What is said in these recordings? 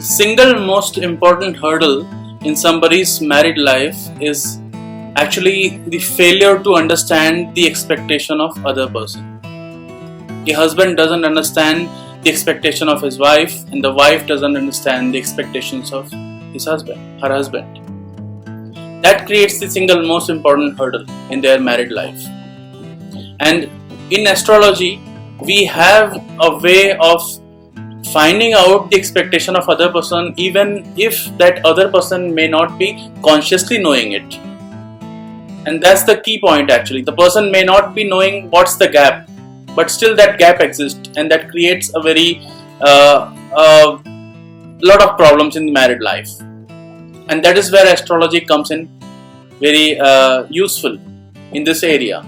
Single most important hurdle in somebody's married life is actually the failure to understand the expectation of other person. The husband doesn't understand the expectation of his wife, and the wife doesn't understand the expectations of her husband. That creates the single most important hurdle in their married life. And in astrology, we have a way of finding out the expectation of other person, even if that other person may not be consciously knowing it. And that's the key point actually. The person may not be knowing what's the gap, but still that gap exists, and that creates a very lot of problems in the married life. And that is where astrology comes in very useful in this area.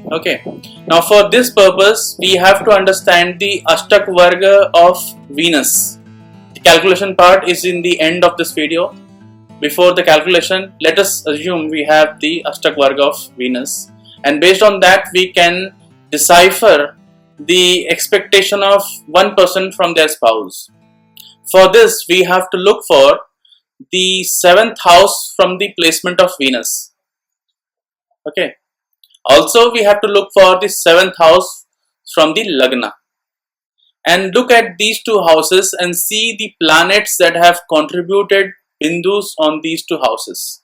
Okay, now for this purpose we have to understand the Ashtakvarga of Venus. The calculation part is in the end of this video. Before the calculation, let us assume we have the Ashtakvarga of Venus, and based on that we can decipher the expectation of one person from their spouse. For this we have to look for the 7th house from the placement of Venus. Okay. Also, we have to look for the 7th house from the Lagna, and look at these two houses and see the planets that have contributed bindus on these two houses.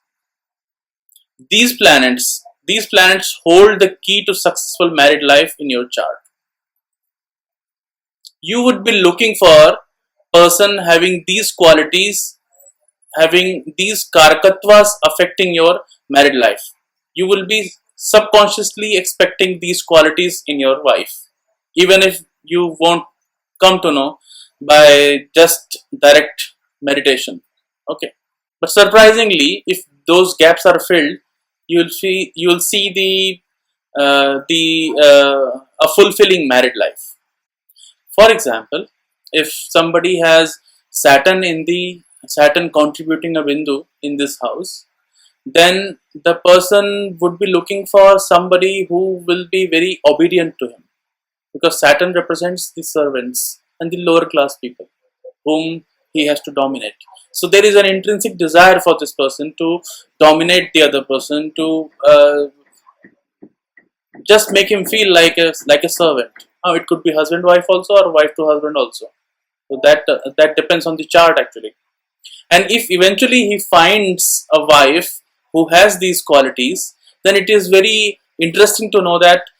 These planets hold the key to successful married life in your chart. You would be looking for a person having these qualities, having these karakatvas affecting your married life. You will be subconsciously expecting these qualities in your wife, even if you won't come to know by just direct meditation. Okay, but surprisingly, if those gaps are filled, you will see a fulfilling married life. For example, if somebody has Saturn contributing a bindu in this house, then the person would be looking for somebody who will be very obedient to him, because Saturn represents the servants and the lower class people whom he has to dominate. So there is an intrinsic desire for this person to dominate the other person, to just make him feel like a servant. Now it could be husband wife also, or wife to husband also. So that depends on the chart actually. And if eventually he finds a wife who has these qualities, then it is very interesting to know that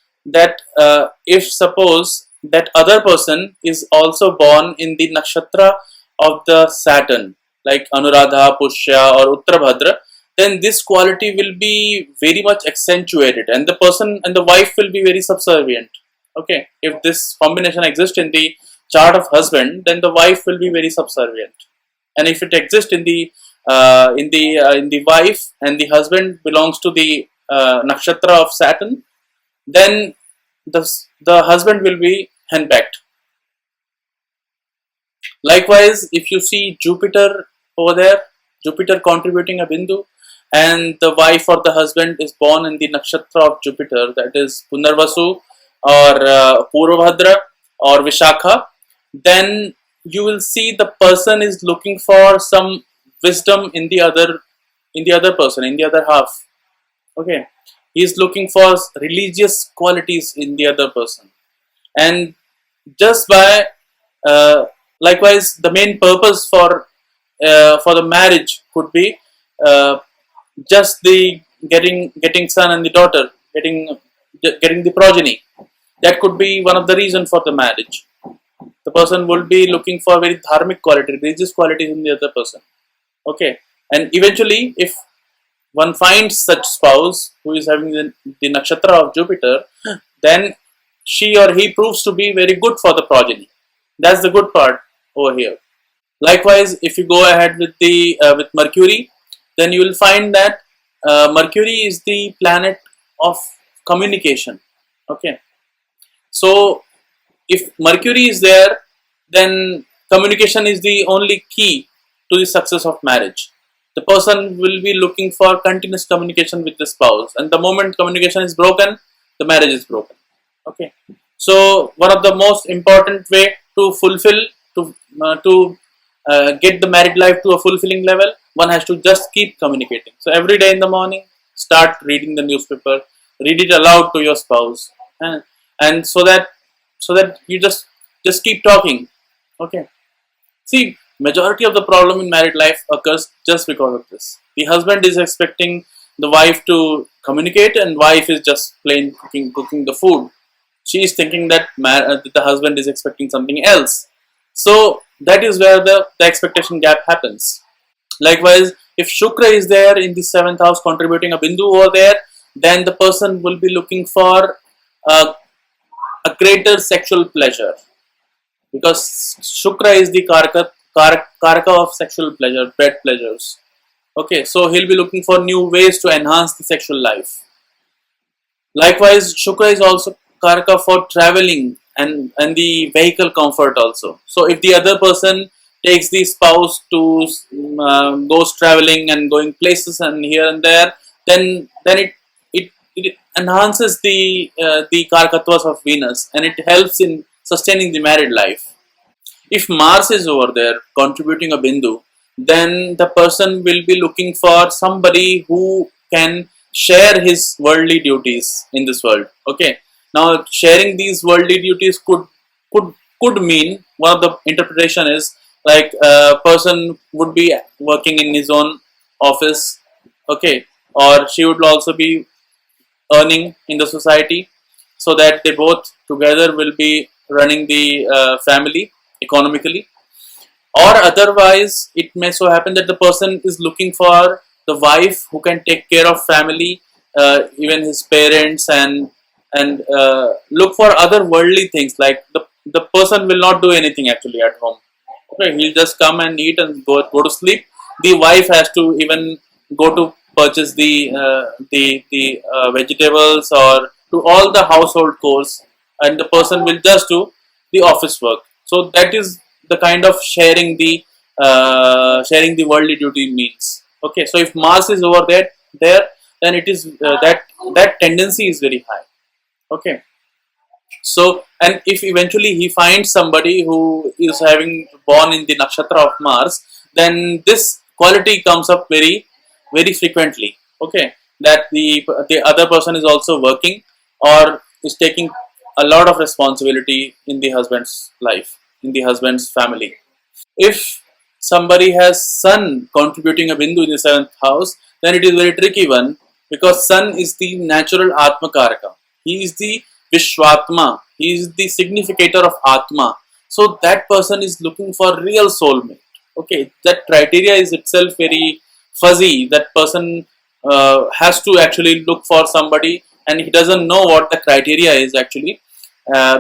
if suppose that other person is also born in the nakshatra of the Saturn, like Anuradha, Pushya or Uttarabhadra, then this quality will be very much accentuated, and the person and the wife will be very subservient. Okay, if this combination exists in the chart of husband, then the wife will be very subservient. And if it exists in the wife and the husband belongs to the nakshatra of Saturn, then the husband will be henpecked. Likewise, if you see Jupiter over there, Jupiter contributing a bindu, and the wife or the husband is born in the nakshatra of Jupiter, that is Punarvasu or Purvabhadra or Vishakha, then you will see the person is looking for some wisdom in the other person, in the other half. Okay, he is looking for religious qualities in the other person, and just by likewise, the main purpose for the marriage could be just the getting son and the daughter, getting the progeny. That could be one of the reasons for the marriage. The person will be looking for very dharmic quality, religious qualities in the other person. Okay, and eventually, if one finds such spouse who is having the nakshatra of Jupiter, then she or he proves to be very good for the progeny. That's the good part over here. Likewise, if you go ahead with with Mercury, then you will find that Mercury is the planet of communication. Okay, so if Mercury is there, then communication is the only key to the success of marriage. The person will be looking for continuous communication with the spouse, and the moment communication is broken, the marriage is broken. Okay, so one of the most important way to fulfill to get the married life to a fulfilling level, one has to just keep communicating. So every day in the morning, start reading the newspaper, read it aloud to your spouse, and so that you just keep talking. Okay. See, majority of the problem in married life occurs just because of this. The husband is expecting the wife to communicate, and wife is just plain cooking the food. She is thinking that the husband is expecting something else. So that is where the expectation gap happens. Likewise, if Shukra is there in the seventh house contributing a Bindu over there, then the person will be looking for a, a greater sexual pleasure, because Shukra is the Karaka of sexual pleasure, bed pleasures. Okay, so he'll be looking for new ways to enhance the sexual life. Likewise, Shukra is also Karaka for traveling and the vehicle comfort also. So if the other person takes the spouse to goes traveling and going places and here and there, then it enhances the Karakatwas of Venus, and it helps in sustaining the married life. If Mars is over there contributing a Bindu, then the person will be looking for somebody who can share his worldly duties in this world. Okay. Now, sharing these worldly duties could could mean, one of the interpretation is like a person would be working in his own office. Okay, or she would also be earning in the society, so that they both together will be running the family economically. Or otherwise, it may so happen that the person is looking for the wife who can take care of family, even his parents, and look for other worldly things, like the person will not do anything actually at home. Okay, he'll just come and eat and go to sleep. The wife has to even go to purchase the vegetables or do all the household chores, and the person will just do the office work. So that is the kind of sharing the worldly duty means. Okay, so if Mars is over there, then it is that tendency is very high. Okay, so, and if eventually he finds somebody who is having born in the nakshatra of Mars, then this quality comes up very frequently. Okay, that the other person is also working or is taking a lot of responsibility in the husband's life, in the husband's family. If somebody has Sun contributing a Bindu in the seventh house, then it is very tricky one, because Sun is the natural Atma Karaka. He is the Vishwatma. He is the significator of Atma. So that person is looking for real soulmate. Okay, that criteria is itself very fuzzy. That person has to actually look for somebody, and he doesn't know what the criteria is actually,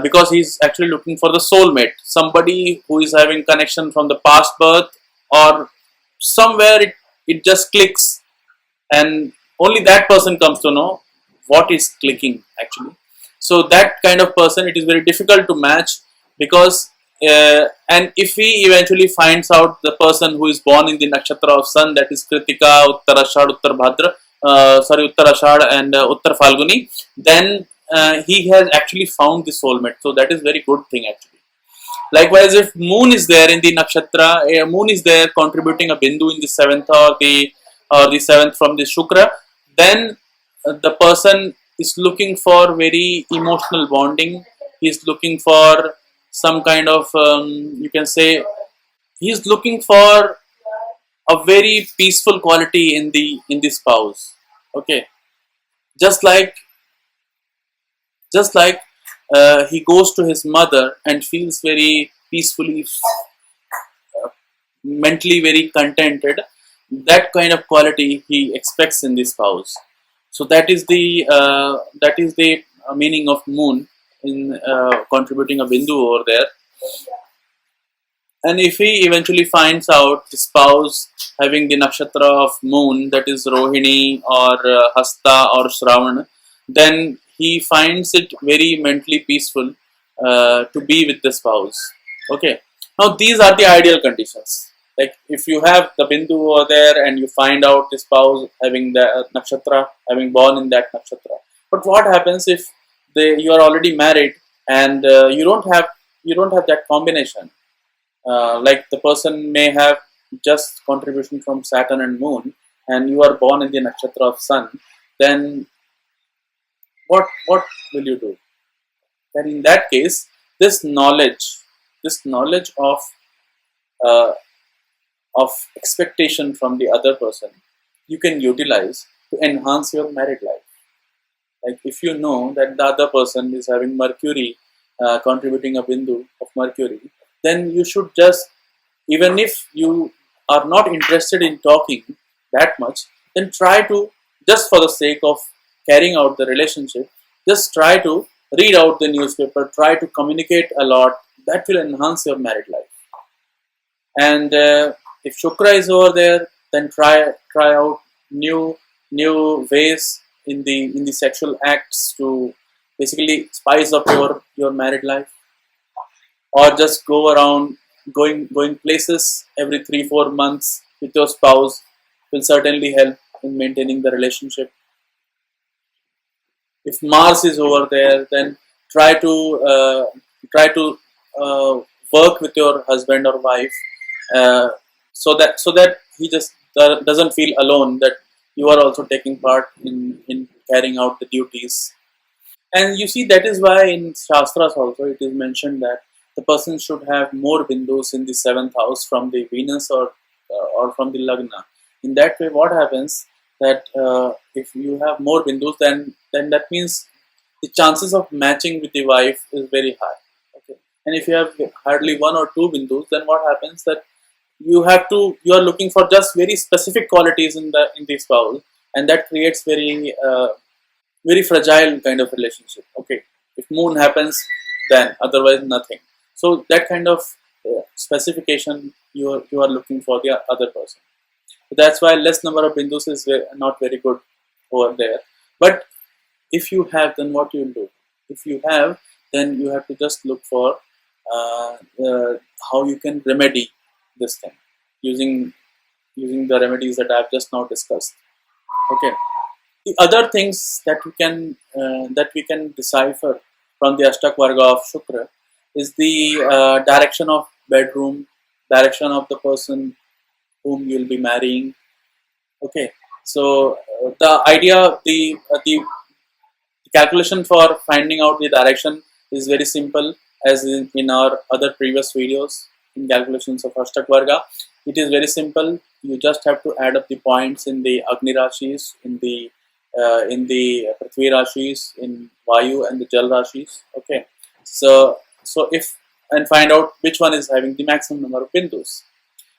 because he's actually looking for the soulmate, somebody who is having connection from the past birth, or somewhere it just clicks, and only that person comes to know what is clicking actually. So that kind of person, it is very difficult to match, because and if he eventually finds out the person who is born in the nakshatra of Sun, that is Kritika, Uttarashad, Uttar Bhadra, Uttarashad and Uttar Falguni, then he has actually found the soulmate. So that is very good thing actually. Likewise, if Moon is there in the nakshatra, Moon is there contributing a Bindu in the seventh, or the seventh from the Shukra, then the person is looking for very emotional bonding. He is looking for some kind of, you can say, he is looking for a very peaceful quality in the spouse. Okay, just like he goes to his mother and feels very peacefully, mentally very contented. That kind of quality he expects in the spouse. So that is the meaning of Moon in contributing a Bindu over there. And if he eventually finds out the spouse having the nakshatra of Moon, that is Rohini or Hasta or Shravan, then he finds it very mentally peaceful to be with the spouse. Okay. Now these are the ideal conditions. Like if you have the Bindu over there and you find out the spouse having the nakshatra, having born in that nakshatra. But what happens if you are already married and you don't have that combination? Like the person may have just contribution from Saturn and Moon, and you are born in the nakshatra of Sun, then what will you do? Then in that case, this knowledge, this knowledge uh, of expectation from the other person, you can utilize to enhance your married life. Like if you know that the other person is having Mercury, contributing a bindu of Mercury, then you should just, even if you are not interested in talking that much, then try to, just for the sake of carrying out the relationship, just try to read out the newspaper, try to communicate a lot. That will enhance your married life. And if Shukra is over there, then try out new ways in the sexual acts to basically spice up your married life, or just go around going places every 3-4 months with your spouse will certainly help in maintaining the relationship. If Mars is over there, then try to uh, try to work with your husband or wife, uh, so that he just doesn't feel alone, that you are also taking part in carrying out the duties. And you see, that is why in Shastras also it is mentioned that the person should have more bindus in the seventh house from the Venus, or from the Lagna. In that way, what happens that if you have more bindus, then that means the chances of matching with the wife is very high. Okay, and if you have hardly one or two bindus, then what happens that you are looking for just very specific qualities in the spouse, and that creates very fragile kind of relationship. Okay, if moon happens, then otherwise nothing. So that kind of specification you are looking for the other person. So that's why less number of bindus is not very good over there. But if you have, then what you'll do? If you have, then you have to just look for uh, uh, how you can remedy this thing using the remedies that I've just now discussed. Okay. The other things that we can decipher from the Ashtakvarga of Shukra is the direction of bedroom, direction of the person whom you'll be marrying. Okay, so the idea, the calculation for finding out the direction is very simple, as in our other previous videos in calculations of Ashtakvarga. It is very simple. You just have to add up the points in the Agni Rashis, in the Prithvi Rashis, in Vayu and the Jal Rashis. Okay, so if, and find out which one is having the maximum number of bindus.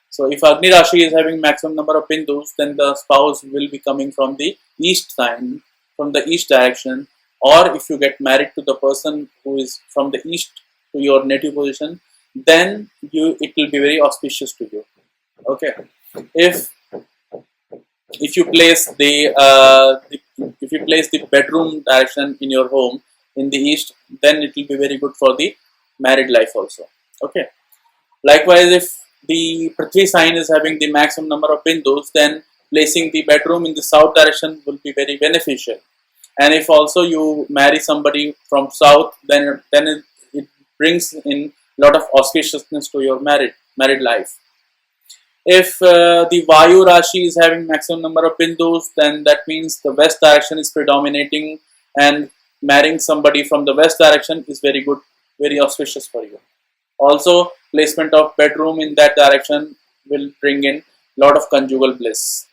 So if Agni Rashi is having maximum number of bindus, then the spouse will be coming from the east sign, from the east direction. Or if you get married to the person who is from the east to your native position, then it will be very auspicious to you. Okay, if if you place if you place the bedroom direction in your home in the east, then it will be very good for the married life also. Okay. Likewise, if the Prithvi sign is having the maximum number of bindus, then placing the bedroom in the south direction will be very beneficial. And if also you marry somebody from south, then it brings in a lot of auspiciousness to your married life. If the Vayu Rashi is having maximum number of bindus, then that means the west direction is predominating, and marrying somebody from the west direction is very good, very auspicious for you. Also, placement of bedroom in that direction will bring in lot of conjugal bliss.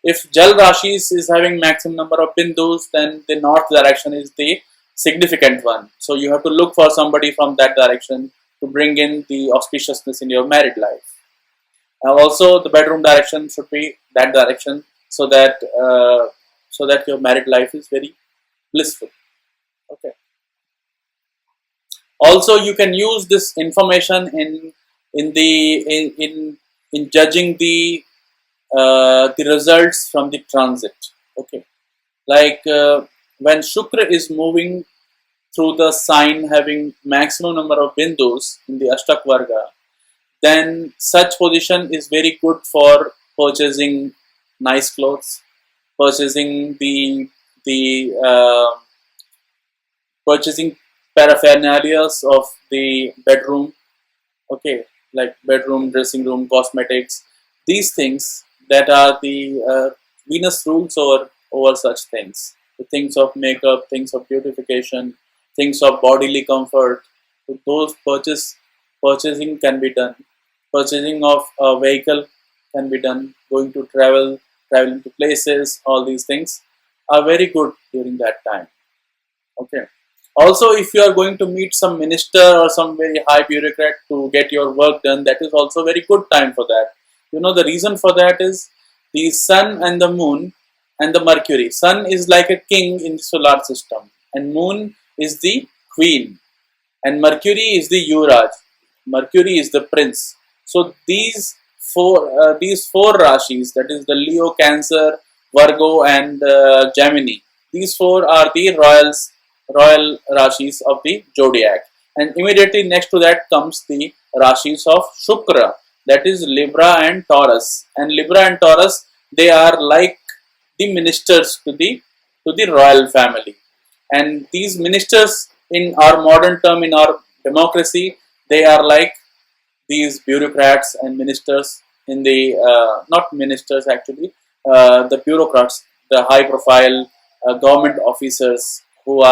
If Jal Rashis is having maximum number of bindus, then the north direction is the significant one. So you have to look for somebody from that direction to bring in the auspiciousness in your married life. Also, the bedroom direction should be that direction, so that your married life is very blissful. Okay. Also, you can use this information in judging the results from the transit. Okay, like when Shukra is moving through the sign having maximum number of bindus in the Ashtakvarga, then such position is very good for purchasing nice clothes, purchasing the purchasing paraphernalia of the bedroom. Okay, like bedroom, dressing room, cosmetics, these things that are the Venus rules over such things. The things of makeup, things of beautification, things of bodily comfort. So those purchasing can be done. Purchasing of a vehicle can be done. Going to traveling to places, all these things are very good during that time. Okay. Also, if you are going to meet some minister or some very high bureaucrat to get your work done, that is also a very good time for that. You know, the reason for that is the sun and the moon and the Mercury. Sun is like a king in the solar system, and moon is the queen, and Mercury is the Yuvraj. Mercury is the prince. So these four rashis, that is the Leo, Cancer, Virgo, and Gemini. These four are the royal rashis of the zodiac, and immediately next to that comes the rashis of Shukra, that is Libra and Taurus. And Libra and Taurus, they are like the ministers to the royal family. And these ministers, in our modern term, in our democracy, they are like these bureaucrats and ministers in the not ministers actually, the bureaucrats, the high profile government officers who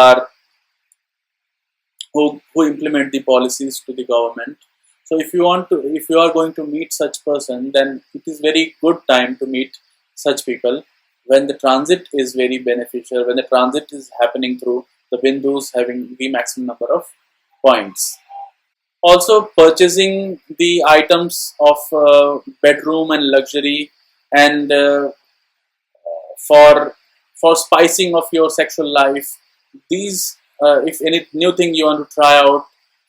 implement the policies to the government. So if you are going to meet such person, then it is very good time to meet such people when the transit is very beneficial, when the transit is happening through the bindus having the maximum number of points. Also, purchasing the items of bedroom and luxury, and for spicing of your sexual life. These, if any new thing you want to try out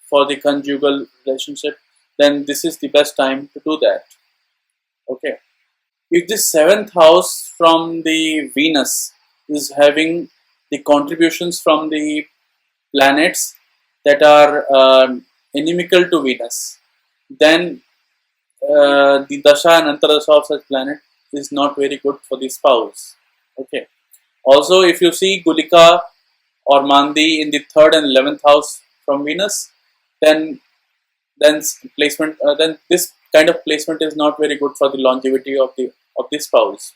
for the conjugal relationship, then this is the best time to do that. Okay. If the seventh house from the Venus is having the contributions from the planets that are inimical to Venus, then the dasha and antardasha of such planet is not very good for the spouse. Okay. Also, if you see Gulika or Mandi in the third and 11th house from Venus, then then this kind of placement is not very good for the longevity of the spouse.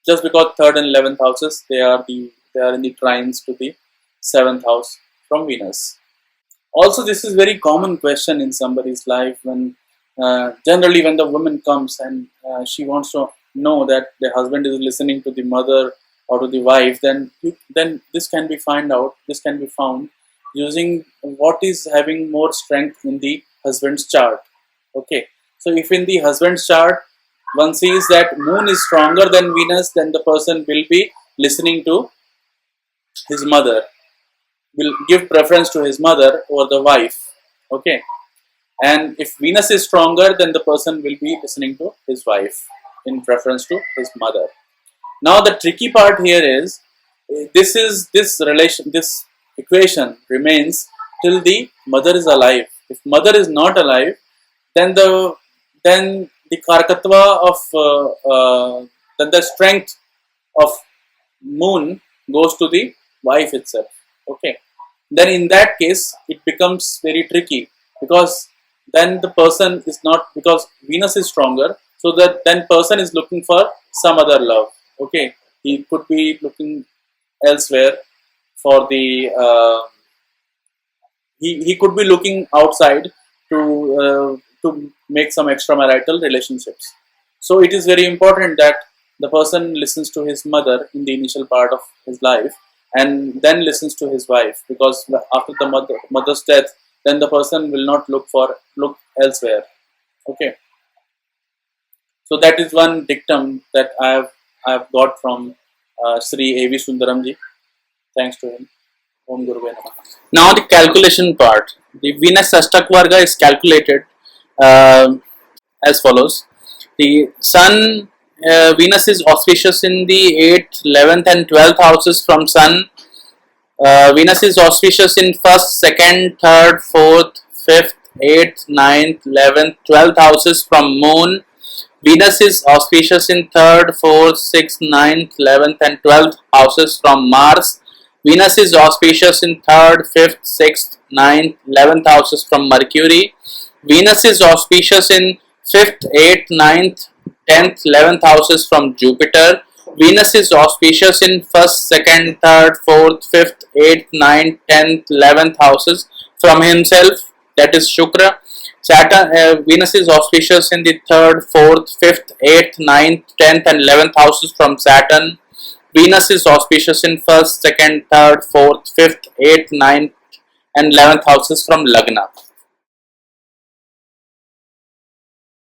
Just because third and 11th houses, they are in the trines to the seventh house from Venus. Also, this is very common question in somebody's life when generally when the woman comes and she wants to know that the husband is listening to the mother or to the wife, then this can be found using what is having more strength in the husband's chart. Okay, so if in the husband's chart one sees that moon is stronger than Venus, then the person will be listening to his mother, will give preference to his mother over the wife. Okay, and if Venus is stronger, then the person will be listening to his wife in preference to his mother. Now the tricky part here is this equation remains till the mother is alive. If mother is not alive, then the karakatva of then the strength of moon goes to the wife itself. Okay, then in that case it becomes very tricky, because then the person is not, because Venus is stronger, so that then person is looking for some other love. Okay, he could be looking elsewhere for the he could be looking outside to make some extramarital relationships. So it is very important that the person listens to his mother in the initial part of his life, and then listens to his wife, because after the mother's death, then the person will not look elsewhere. Okay, so that is one dictum that I have got from Sri A.V. Sundaramji. Thanks to him. Om Guru Namaha. Now the calculation part. The Venus Ashtakvarga is calculated as follows. The Sun, Venus is auspicious in the 8th, 11th and 12th houses from Sun. Venus is auspicious in 1st, 2nd, 3rd, 4th, 5th, 8th, 9th, 11th, 12th houses from Moon. Venus is auspicious in 3rd, 4th, 6th, 9th, 11th and 12th houses from Mars. Venus is auspicious in 3rd, 5th, 6th, 9th, 11th houses from Mercury. Venus is auspicious in 5th, 8th, 9th, 10th, 11th houses from Jupiter. Venus is auspicious in 1st, 2nd, 3rd, 4th, 5th, 8th, 9th, 10th, 11th houses from himself, that is Shukra. Venus is auspicious in the 3rd, 4th, 5th, 8th, 9th, 10th and 11th houses from Saturn. Venus is auspicious in 1st, 2nd, 3rd, 4th, 5th, 8th, 9th and 11th houses from Lagna.